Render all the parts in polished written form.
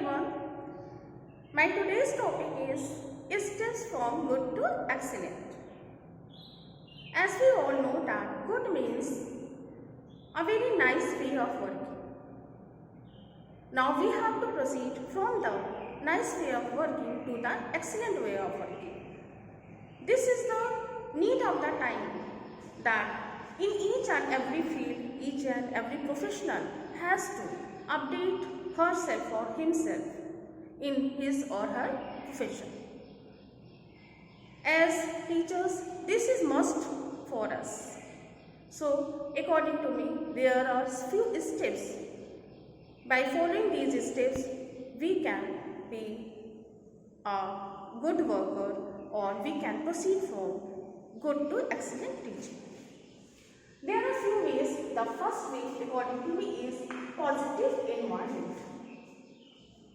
everyone. My today's topic is steps from good to excellent. As we all know that good means a very nice way of working. Now we have to proceed from the nice way of working to the excellent way of working. This is the need of the time that in each and every field, each and every professional has to update herself or himself in his or her profession. As teachers, this is must for us. So, according to me, there are few steps. By following these steps, we can be a good worker or we can proceed from good to excellent teaching. There are few ways. The first way, according to me, is positive environment.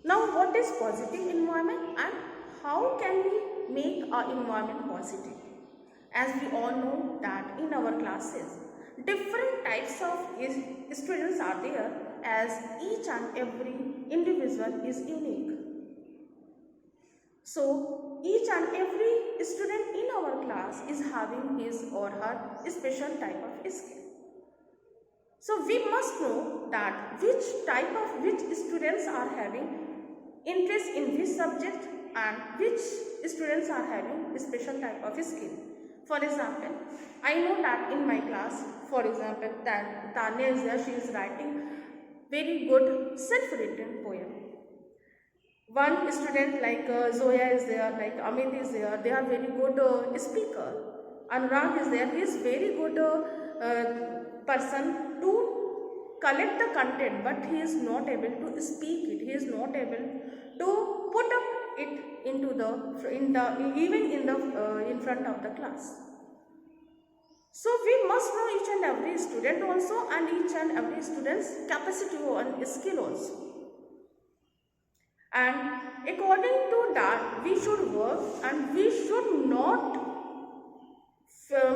Now, what is positive environment and how can we make our environment positive? As we all know that in our classes, different types of students are there, as each and every individual is unique. So, each and every student in our class is having his or her special type of skill. So, we must know that which students are having interest in this subject and which students are having special type of skill. For example, I know that in my class, for example, that Tanya is there, she is writing very good self-written poem. One student like Zoya is there, like Amit is there, they are very good speaker. Anurag is there, he is very good person to collect the content, but he is not able to speak it, he is not able to put up it into in front of the class. So we must know each and every student also and each and every student's capacity and skill also. And according to that, we should work and we should not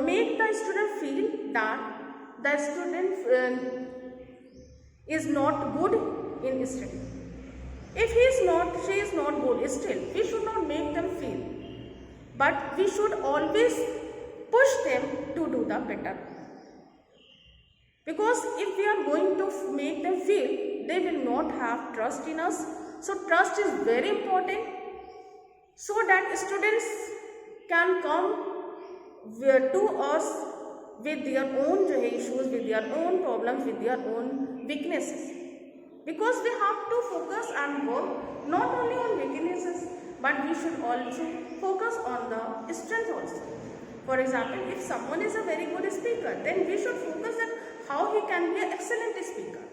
make the student feel that the student is not good in study. If he is not, she is not good still, we should not make them feel. But we should always push them to do the better. Because if we are going to make them feel, they will not have trust in us. So trust is very important so that students can come to us with their own issues, with their own problems, with their own weaknesses. Because we have to focus and work not only on weaknesses, but we should also focus on the strength also. For example, if someone is a very good speaker, then we should focus on how he can be an excellent speaker.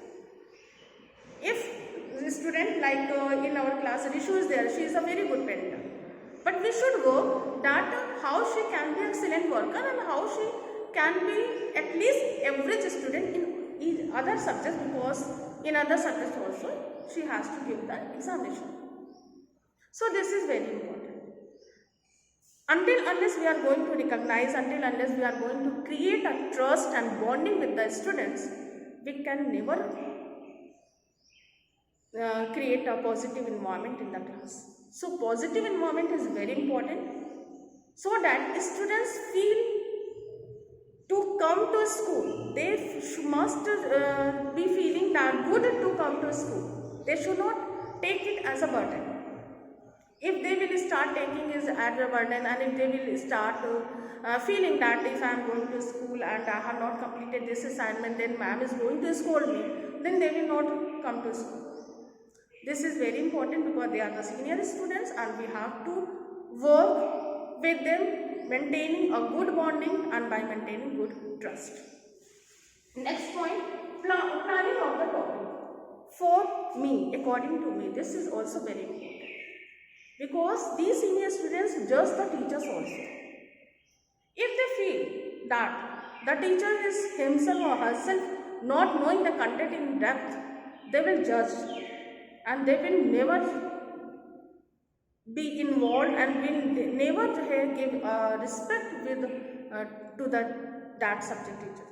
If the student like in our class, Rishu is there, she is a very good painter. But we should work that how she can be an excellent worker and how she can be at least average student in other subjects, because in other subjects also she has to give the examination. So this is very important. Until unless we are going to recognize, until unless we are going to create a trust and bonding with the students, we can never create a positive environment in the class. So positive environment is very important so that students feel to come to school. They must be feeling that good to come to school. They should not take it as a burden. If they will start taking it as a burden, and if they will start feeling that if I am going to school and I have not completed this assignment, then ma'am is going to scold me, then they will not come to school. This is very important because they are the senior students and we have to work with them, maintaining a good bonding and by maintaining good trust. Next point, planning of the topic. For me, according to me, this is also very important. Because these senior students judge the teachers also. If they feel that the teacher is himself or herself not knowing the content in depth, they will judge and they will never be involved and will never give respect with to that subject teacher.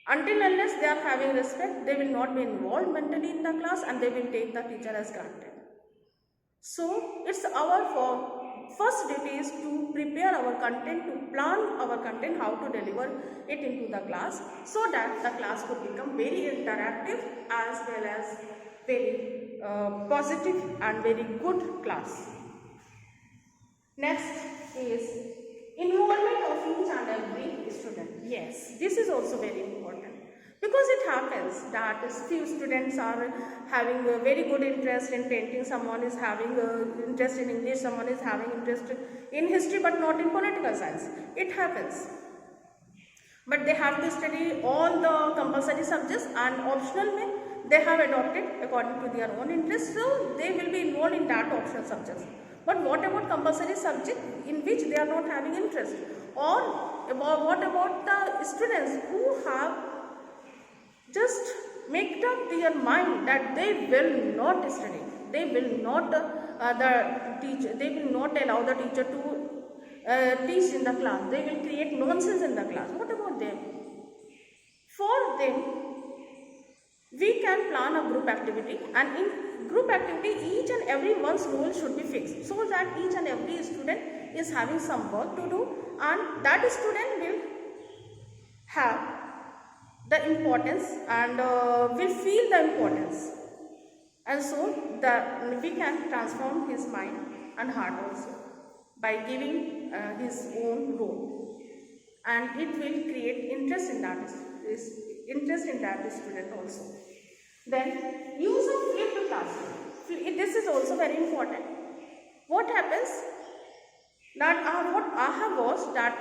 Until unless they are having respect, they will not be involved mentally in the class and they will take the teacher as granted. So it's our first duty is to prepare our content, to plan our content, how to deliver it into the class, so that the class could become very interactive as well as very positive and very good class. Next is involvement of each and every student. Yes, this is also very important, because it happens that few students are having a very good interest in painting, someone is having interest in English, someone is having interest in history but not in political science. It happens. But they have to study all the compulsory subjects, and optional may they have adopted according to their own interest, so they will be involved in that optional subjects. But what about compulsory subject in which they are not having interest? Or what about the students who have just made up their mind that they will not study, they will not they will not allow the teacher to teach in the class, they will create nonsense in the class. What about them? For them, we can plan a group activity, and in group activity each and every one's role should be fixed, so that each and every student is having some work to do, and that student will have the importance and will feel the importance, and so we can transform his mind and heart also by giving his own role, and it will create interest in that student also. Then use of flipped classroom. This is also very important. What happens that what I have watched that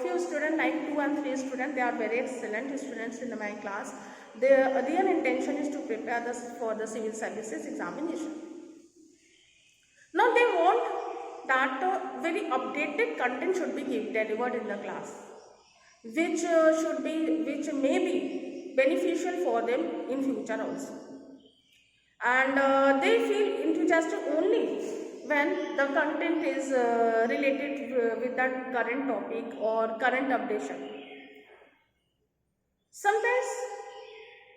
few students like 2 and 3 students, they are very excellent students in my class. Their intention is to prepare for the civil services examination. Now they want that very updated content should be delivered in the class, which may be beneficial for them in future also, and they feel enthusiastic only when the content is related with that current topic or current updation. Sometimes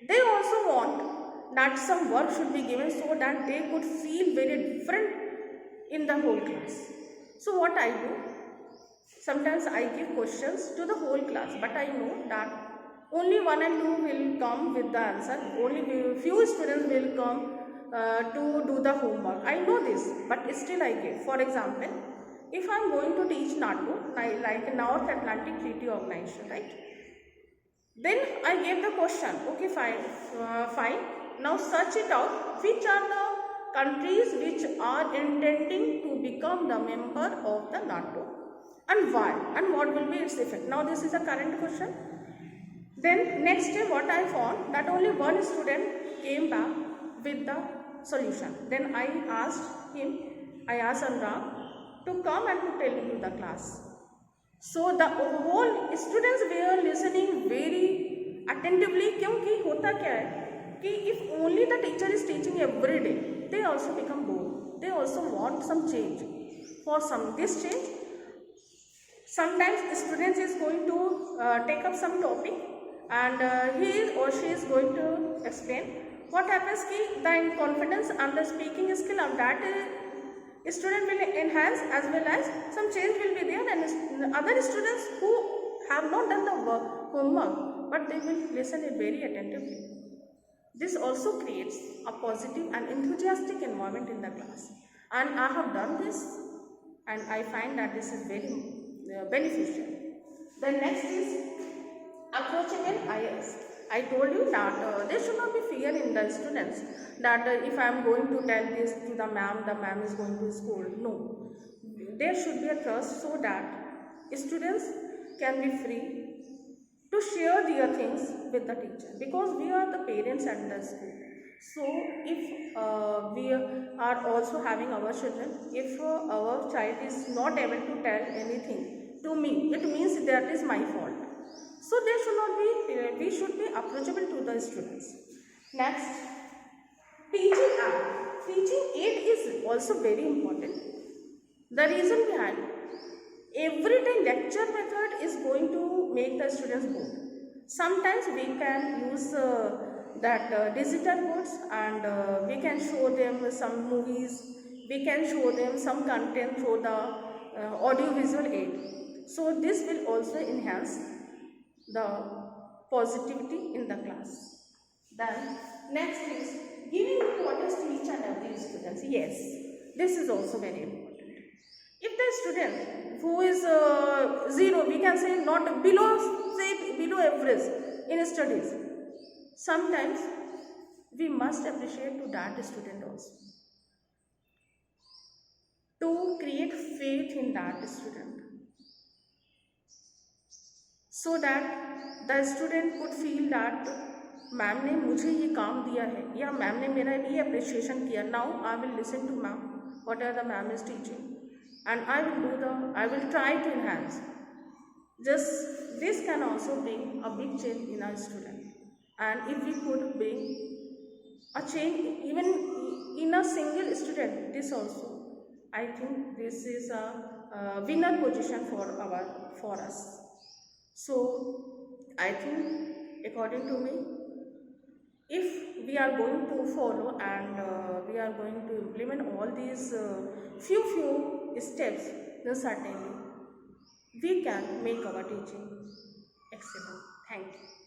they also want that some work should be given so that they could feel very different in the whole class. So what I do, sometimes I give questions to the whole class, but I know that only 1 and 2 will come with the answer, only few students will come to do the homework. I know this, but still I give. For example, if I am going to teach NATO, like North Atlantic Treaty Organization, right? Then I gave the question, okay, fine. Now search it out, which are the countries which are intending to become the member of the NATO, and why, and what will be its effect. Now this is a current question. Then next day what I found, that only one student came back with the solution. Then I asked Anurag to come and to tell me the class. So the whole students were listening very attentively. क्योंकि होता क्या है कि if only the teacher is teaching every day, they also become bored. They also want some change. For this change, sometimes students is going to take up some topic, and he or she is going to explain. What happens ki the confidence and the speaking skill of that student will enhance, as well as some change will be there, and other students who have not done the homework, but they will listen it very attentively. This also creates a positive and enthusiastic environment in the class, and I have done this, and I find that this is very beneficial. The next is approachable IAS. I told you that there should not be fear in the students that if I am going to tell this to the ma'am is going to school. No, there should be a trust so that students can be free to share their things with the teacher, because we are the parents at the school. So if we are also having our children, if our child is not able to tell anything to me, it means that is my fault. So there should not be, we should be approachable to the students. Next, teaching aid. Teaching aid is also very important. The reason behind, everyday lecture method is going to make the students bored. Sometimes we can use that digital boards, and we can show them some movies, we can show them some content through the audio visual aid. So this will also enhance the positivity in the class. Then next is giving importance to each and every student. Yes, this is also very important. If the student who is zero, we can say not below, say below average in studies, sometimes we must appreciate to that student also, to create faith in that student, so that the student could feel that ma'am ने मुझे ये काम दिया है या ma'am ने मेरा ये अप्रिशिएशन किया. Now I will listen to ma'am what are the ma'am is teaching, and I will try to enhance. Just this can also bring a big change in our student, and if we could bring a change even in a single student, this also, I think this is a winner position for us. So I think according to me, if we are going to follow and we are going to implement all these few steps, then certainly we can make our teaching excellent. Thank you.